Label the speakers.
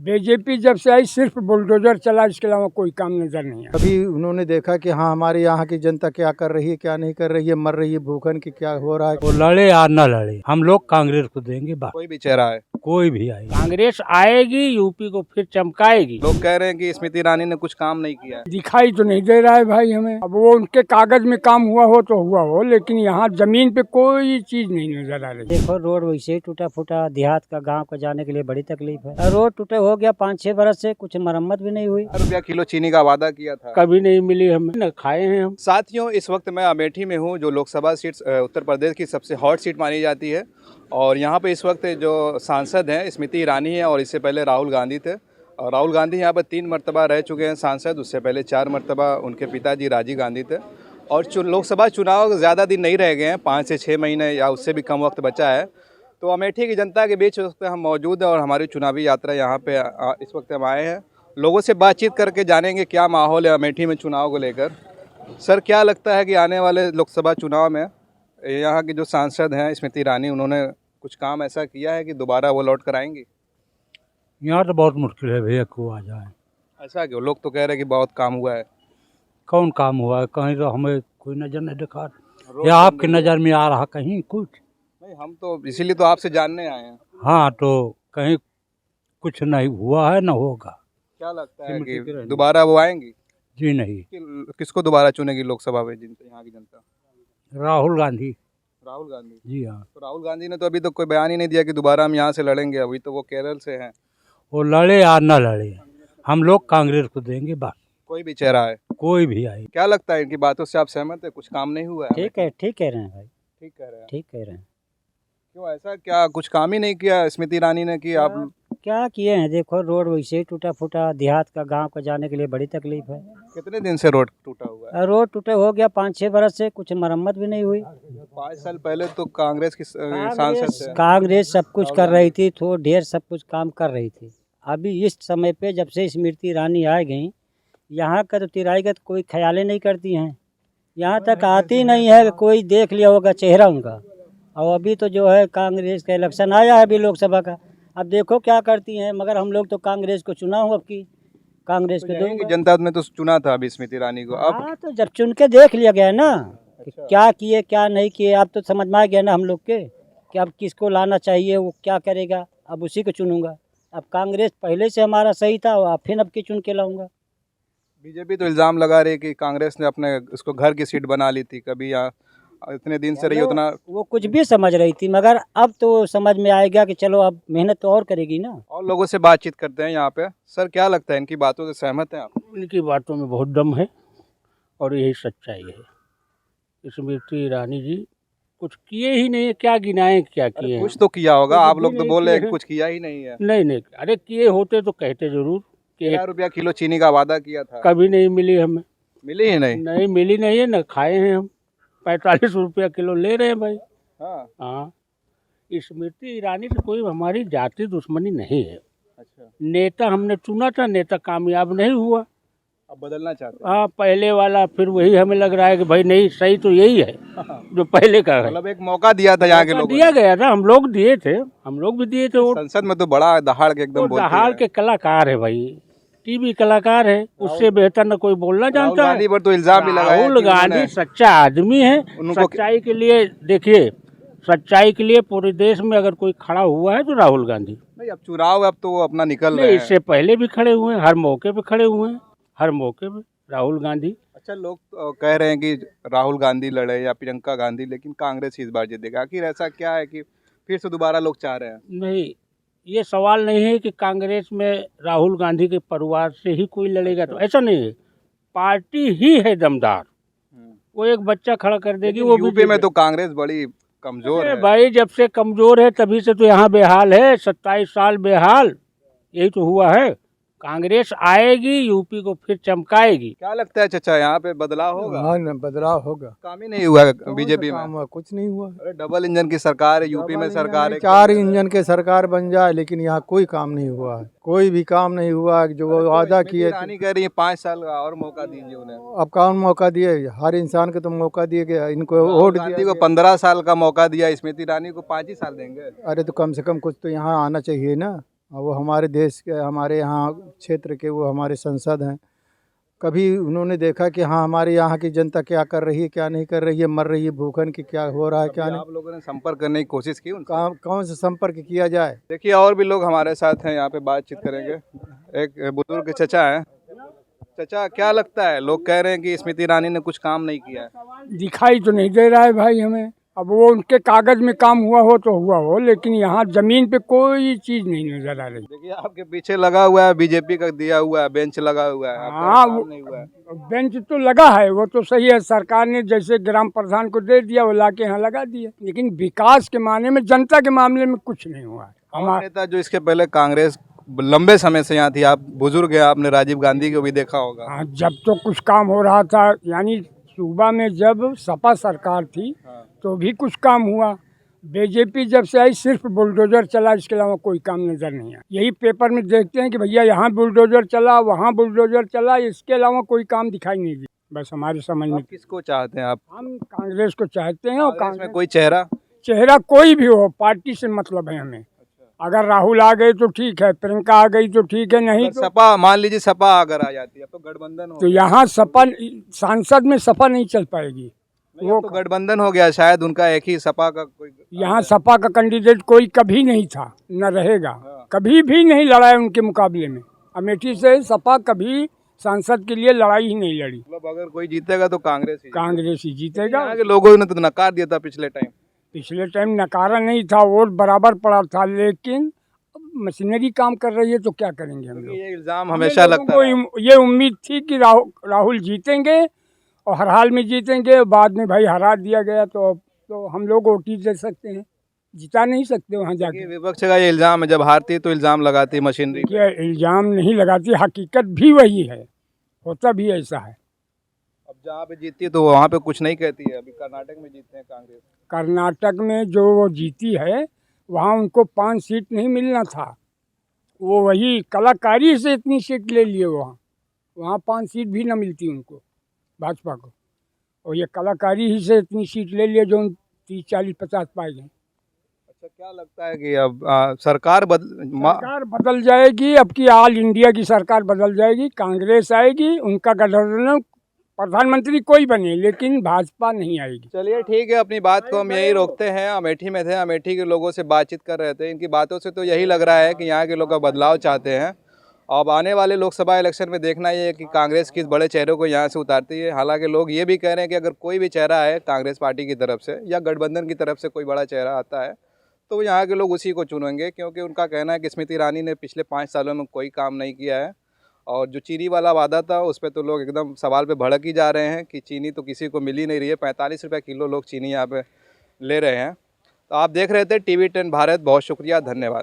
Speaker 1: BJP जब से आई सिर्फ बुलडोजर चला, इसके अलावा कोई काम नजर नहीं आया।
Speaker 2: अभी उन्होंने देखा कि हाँ हमारे यहाँ की जनता क्या कर रही है, क्या नहीं कर रही है, मर रही है भूखन की, क्या हो रहा है।
Speaker 3: वो लड़े या न लड़े, हम लोग कांग्रेस को देंगे बात।
Speaker 4: कोई भी चेहरा है।
Speaker 3: कोई भी आए,
Speaker 1: कांग्रेस आएगी, यूपी को फिर चमकाएगी।
Speaker 4: लोग कह रहे हैं कि स्मृति ईरानी ने कुछ काम नहीं किया है।
Speaker 1: दिखाई तो नहीं दे रहा है भाई हमें। अब वो उनके कागज में काम हुआ हो तो हुआ हो, लेकिन यहाँ जमीन पे कोई चीज नहीं नजर आ रही।
Speaker 5: देखो रोड वैसे ही टूटा फूटा, देहात का गांव को जाने के लिए बड़ी तकलीफ है। रोड टूटे हो गया 5-6 बरस से, कुछ मरम्मत भी नहीं हुई।
Speaker 4: ₹1 किलो चीनी का वादा किया था,
Speaker 1: कभी नहीं मिली हमें, न खाए हैं हम।
Speaker 4: साथियों इस वक्त मैं अमेठी में हूँ, जो लोकसभा सीट उत्तर प्रदेश की सबसे हॉट सीट मानी जाती है। और यहाँ पे इस वक्त जो सांसद हैं स्मृति ईरानी है, और इससे पहले राहुल गांधी थे। और राहुल गांधी यहाँ पर 3 मरतबा रह चुके हैं सांसद, उससे पहले 4 मरतबा उनके पिताजी राजीव गांधी थे। और लोकसभा चुनाव ज़्यादा दिन नहीं रह गए हैं, 5 से 6 महीने या उससे भी कम वक्त बचा है। तो अमेठी की जनता के बीच इस वक्त हम मौजूद हैं और हमारी चुनावी यात्रा यहाँ पे इस वक्त हम आए हैं। लोगों से बातचीत करके जानेंगे क्या माहौल है अमेठी में चुनाव को लेकर। सर, क्या लगता है कि आने वाले लोकसभा चुनाव में यहाँ के जो सांसद हैं स्मृति ईरानी, उन्होंने कुछ काम ऐसा किया है कि दोबारा वो लौट कर आएंगी?
Speaker 3: यहाँ तो बहुत मुश्किल है भैया को आ जाए।
Speaker 4: ऐसा क्यों? लोग तो कह रहे हैं कि बहुत काम हुआ है।
Speaker 3: कौन काम हुआ है? कहीं तो हमें कोई नजर नहीं दिखा, या आपकी नज़र में आ रहा कहीं कुछ?
Speaker 4: नहीं, हम तो इसीलिए तो आपसे जानने आए हैं।
Speaker 3: हाँ, तो कहीं कुछ नहीं हुआ है, न होगा।
Speaker 4: क्या लगता है कि दोबारा वो आएंगी?
Speaker 3: जी नहीं।
Speaker 4: किसको दोबारा चुनेगी लोकसभा में यहाँ की जनता?
Speaker 3: राहुल गांधी।
Speaker 4: राहुल गांधी?
Speaker 3: जी हाँ।
Speaker 4: तो राहुल गांधी ने तो अभी तक कोई बयान ही नहीं दिया कि दोबारा हम यहाँ से लड़ेंगे। अभी तो वो केरल से हैं।
Speaker 3: वो लड़े या न लड़े, हम लोग कांग्रेस को देंगे बात।
Speaker 4: कोई भी चेहरा है।
Speaker 3: कोई भी आए।
Speaker 4: क्या लगता है इनकी बातों से आप सहमत है? कुछ काम नहीं हुआ है?
Speaker 5: ठीक है, ठीक कह रहे हैं भाई,
Speaker 4: ठीक कह रहे हैं।
Speaker 5: ठीक कह रहे हैं।
Speaker 4: क्यों ऐसा? क्या कुछ काम ही नहीं किया स्मृति ईरानी ने कि आप?
Speaker 5: क्या किए हैं? देखो रोड वैसे ही टूटा फूटा, देहात का गांव को जाने के लिए बड़ी तकलीफ है।
Speaker 4: कितने दिन से रोड टूटा हुआ है?
Speaker 5: रोड टूटे हो गया 5-6 बरस से, कुछ मरम्मत भी नहीं हुई।
Speaker 4: 5 साल पहले तो कांग्रेस की सांसद थे।
Speaker 5: कांग्रेस सब कुछ कर रही थी, तो ढेर सब कुछ काम कर रही थी। अभी इस समय पे जब से स्मृति ईरानी आ गई, यहाँ का तो तिराई का तो कोई ख्याल ही नहीं करती हैं। यहाँ तक आती नहीं है, कोई देख लिया होगा चेहरा उनका। और अभी तो जो है कांग्रेस का इलेक्शन आया है अभी लोकसभा का, अब देखो क्या करती हैं। मगर हम लोग तो कांग्रेस को चुना हूँ, अब की कांग्रेस को दूंगा।
Speaker 4: जनता ने तो चुना था अभी स्मृति ईरानी को। अब
Speaker 5: हाँ, तो जब चुन के देख लिया गया ना कि क्या किए क्या नहीं किए, अब तो समझ में आ गया ना हम लोग के कि अब किसको लाना चाहिए, वो क्या करेगा, अब उसी को चुनूंगा। अब कांग्रेस पहले से हमारा सही था, अब फिर अब की चुन के लाऊंगा।
Speaker 4: बीजेपी तो इल्ज़ाम लगा रही है कि कांग्रेस ने अपने उसको घर की सीट बना ली थी, कभी यहाँ इतने दिन से रही उतना।
Speaker 5: वो कुछ भी समझ रही थी, मगर अब तो समझ में आएगा कि चलो अब मेहनत तो और करेगी ना।
Speaker 4: और लोगों से बातचीत करते हैं यहाँ पे। सर, क्या लगता है इनकी बातों से सहमत हैं आप?
Speaker 1: इनकी बातों में बहुत दम है और यही सच्चाई है। स्मृति ईरानी जी कुछ किए ही नहीं है, क्या गिनाएं क्या किए हैं?
Speaker 4: कुछ तो किया होगा।
Speaker 1: कुछ
Speaker 4: आप
Speaker 1: भी
Speaker 4: लोग तो
Speaker 1: नहीं
Speaker 4: बोल रहे हैं
Speaker 1: किए
Speaker 4: कि कुछ किया ही नहीं है।
Speaker 1: नहीं, अरे किए होते तो कहते जरूर कि
Speaker 4: ₹1 किलो चीनी का वादा किया था,
Speaker 1: कभी नहीं मिली हमें।
Speaker 4: मिली ही नहीं।
Speaker 1: नहीं मिली नहीं है, न खाए हैं हम। 45 रुपया किलो ले रहे हैं भाई।
Speaker 4: हाँ,
Speaker 1: हाँ, स्मृति ईरानी से कोई हमारी जाति दुश्मनी नहीं है।
Speaker 4: अच्छा।
Speaker 1: नेता हमने चुना था, नेता कामयाब नहीं हुआ।
Speaker 4: अब बदलना चाहते हैं?
Speaker 1: हाँ, पहले वाला फिर वही हमें लग रहा है कि भाई नहीं, सही तो यही है जो पहले का है।
Speaker 4: मतलब एक मौका दिया था यहाँ के लोगों
Speaker 1: दिया गया था, हम लोग दिए थे, हम लोग भी दिए थे।
Speaker 4: ने।
Speaker 1: वो
Speaker 4: संसद में तो बड़ा दहाड़ के एकदम बोलते
Speaker 1: दहाड़
Speaker 4: हैं।
Speaker 1: के कलाकार है भाई, टीवी कलाकार है, उससे बेहतर न कोई बोलना
Speaker 4: राहुल
Speaker 1: जानता है।
Speaker 4: गांधी पर तो इल्जाम भी लगाया
Speaker 1: राहुल
Speaker 4: कि उन्होंने-
Speaker 1: गांधी सच्चा आदमी है।
Speaker 4: उनको-
Speaker 1: सच्चाई के लिए देखिए, सच्चाई के लिए पूरे देश में अगर कोई खड़ा हुआ है तो राहुल गांधी।
Speaker 4: नहीं, अब चुनाव अब तो वो अपना निकल
Speaker 1: नहीं,
Speaker 4: रहे हैं।
Speaker 1: इससे पहले भी खड़े हुए हैं, हर मौके पे खड़े हुए हैं, हर मौके पे राहुल गांधी।
Speaker 4: अच्छा, लोग तो कह रहे हैं कि राहुल गांधी लड़े या प्रियंका गांधी, लेकिन कांग्रेस ही इस बार जीतेगा। आखिर ऐसा क्या है कि फिर से दोबारा लोग चाह रहे हैं?
Speaker 1: नहीं, ये सवाल नहीं है कि कांग्रेस में राहुल गांधी के परिवार से ही कोई लड़ेगा, तो ऐसा नहीं है। पार्टी ही है दमदार, वो एक बच्चा खड़ा कर देगी। वो भी
Speaker 4: यूपी में तो कांग्रेस बड़ी कमजोर है।
Speaker 1: भाई जब से कमजोर है तभी से तो यहाँ बेहाल है। 27 साल बेहाल, यही तो हुआ है। कांग्रेस आएगी, यूपी को फिर चमकाएगी।
Speaker 4: क्या लगता है चाचा, यहाँ पे बदलाव होगा?
Speaker 2: हाँ न, बदलाव होगा।
Speaker 4: काम ही नहीं हुआ बीजेपी में।
Speaker 2: काम हुआ? कुछ नहीं हुआ।
Speaker 4: अरे डबल इंजन की सरकार है यूपी में, सरकार है
Speaker 2: 4 इंजन के सरकार बन जाए, लेकिन यहाँ कोई काम नहीं हुआ है। कोई भी काम नहीं हुआ जो वो वादा किए थे।
Speaker 4: रानी कह रही है 5 साल का और मौका दीजिए उन्हें।
Speaker 2: अब कौन मौका दिए? हर इंसान को तो मौका दिए गया, इनको वोट
Speaker 4: गांधी
Speaker 2: दिया
Speaker 4: को 15 साल का मौका दिया, स्मृति ईरानी को 5 ही साल देंगे।
Speaker 2: अरे तो कम से कम कुछ तो यहाँ आना चाहिए ना। वो हमारे देश के, हमारे यहाँ क्षेत्र के, वो हमारे सांसद हैं। कभी उन्होंने देखा कि हाँ हमारे यहाँ की जनता क्या कर रही है, क्या नहीं कर रही है, मर रही है भूखन की, क्या हो रहा है, क्या
Speaker 4: कभी
Speaker 2: नहीं।
Speaker 4: आप लोगों ने संपर्क करने की कोशिश की उनसे?
Speaker 2: कौन से संपर्क किया जाए।
Speaker 4: देखिए और भी लोग हमारे साथ हैं, यहाँ पे बातचीत करेंगे। एक बुजुर्ग चचा हैं। चचा, क्या लगता है, लोग कह रहे हैं कि स्मृति ईरानी ने कुछ काम नहीं किया है।
Speaker 1: दिखाई तो नहीं दे रहा है भाई हमें। अब वो उनके कागज में काम हुआ हो तो हुआ हो, लेकिन यहाँ जमीन पे कोई चीज नहीं नजर आ रही।
Speaker 4: देखिए आपके पीछे लगा हुआ है, बीजेपी का दिया हुआ है, बेंच लगा हुआ है, आपका
Speaker 1: हाँ,
Speaker 4: काम नहीं हुआ है।
Speaker 1: बेंच तो लगा है, वो तो सही है। सरकार ने जैसे ग्राम प्रधान को दे दिया, वो लाके यहाँ लगा दिया, लेकिन विकास के मामले में, जनता के मामले में कुछ नहीं हुआ है।
Speaker 4: हमारा नेता जो इसके पहले कांग्रेस लंबे समय से यहाँ थी, आप बुजुर्ग हैं, आपने राजीव गांधी को भी देखा होगा।
Speaker 1: हाँ, जब तो कुछ काम हो रहा था, यानी सूबा में जब सपा सरकार थी तो भी कुछ काम हुआ। बीजेपी जब से आई सिर्फ बुलडोजर चला, इसके अलावा कोई काम नजर नहीं आया। यही पेपर में देखते हैं कि भैया यहाँ बुलडोजर चला, वहाँ बुलडोजर चला, इसके अलावा कोई काम दिखाई नहीं दिया। बस हमारे समझ में।
Speaker 4: आप किसको चाहते हैं आप?
Speaker 1: हम कांग्रेस को चाहते हैं, और
Speaker 4: कांग्रेस में
Speaker 1: कांग्रेस
Speaker 4: कोई
Speaker 1: चेहरा कोई भी हो, पार्टी से मतलब है हमें। अगर राहुल आ गए तो ठीक है, प्रियंका आ गई तो ठीक है, नहीं तो
Speaker 4: सपा, मान लीजिए सपा अगर आ जाती है तो गठबंधन हो
Speaker 1: तो यहाँ सपा सांसद में सपा नहीं चल पाएगी।
Speaker 4: वो तो गठबंधन हो गया, शायद उनका एक ही सपा का कोई।
Speaker 1: यहाँ सपा का कैंडिडेट कोई कभी नहीं था, न रहेगा, कभी भी नहीं लड़ा है उनके मुकाबले में। अमेठी से सपा कभी सांसद के लिए लड़ाई ही नहीं लड़ी।
Speaker 4: मतलब अगर कोई जीतेगा तो कांग्रेस ही
Speaker 1: जीतेगा।
Speaker 4: यहाँ के लोगों ने तो नकार दिया था
Speaker 1: पिछले टाइम नकारा नहीं था, वोट बराबर पड़ा था, लेकिन मशीनरी काम कर रही है तो क्या करेंगे हम लोग।
Speaker 4: ये इल्जाम हमेशा लगता है।
Speaker 1: ये उम्मीद थी कि राहुल जीतेंगे और हर हाल में जीतेंगे, बाद में भाई हरा दिया गया तो हम लोग वोट दे सकते हैं, जिता नहीं सकते वहाँ जाके।
Speaker 4: विपक्ष का ये इल्जाम है, जब हारती है तो इल्जाम लगाती है मशीनरी।
Speaker 1: क्या इल्जाम नहीं लगाती, हकीकत भी वही है, होता भी ऐसा है।
Speaker 4: अब जहाँ पे जीतती है तो वहाँ पे कुछ नहीं कहती है। अभी कर्नाटक में जीतते हैं कांग्रेस।
Speaker 1: कर्नाटक में जो वो जीती है, वहाँ उनको 5 सीट नहीं मिलना था, वो वही कलाकारी से इतनी सीट ले लिए। वहाँ 5 सीट भी ना मिलती उनको, भाजपा को, और ये कलाकारी ही से इतनी सीट ले लिए जो 30, 40, 50 पाए गए।
Speaker 4: अच्छा, क्या लगता है कि अब सरकार
Speaker 1: बदल जाएगी, अब की ऑल इंडिया की सरकार बदल जाएगी, कांग्रेस आएगी, उनका गठबंधन, प्रधानमंत्री कोई बने, लेकिन भाजपा नहीं आएगी।
Speaker 4: चलिए ठीक है, अपनी बात को हम यही रोकते हैं। अमेठी में थे, अमेठी के लोगों से बातचीत कर रहे थे। इनकी बातों से तो यही लग रहा है कि यहाँ के लोग बदलाव चाहते हैं। अब आने वाले लोकसभा इलेक्शन में देखना ये है कि कांग्रेस किस बड़े चेहरे को यहाँ से उतारती है। हालांकि लोग ये भी कह रहे हैं कि अगर कोई भी चेहरा है कांग्रेस पार्टी की तरफ से या गठबंधन की तरफ से कोई बड़ा चेहरा आता है तो यहाँ के लोग उसी को चुनेंगे, क्योंकि उनका कहना है कि स्मृति ईरानी ने पिछले 5 सालों में कोई काम नहीं किया है। और जो चीनी वाला वादा था उस पर तो लोग एकदम सवाल पे भड़क ही जा रहे हैं कि चीनी तो किसी को मिल ही नहीं रही है। 45 रुपये किलो लोग चीनी यहाँ पे ले रहे हैं। तो आप देख रहे थे TV10 भारत। बहुत शुक्रिया, धन्यवाद।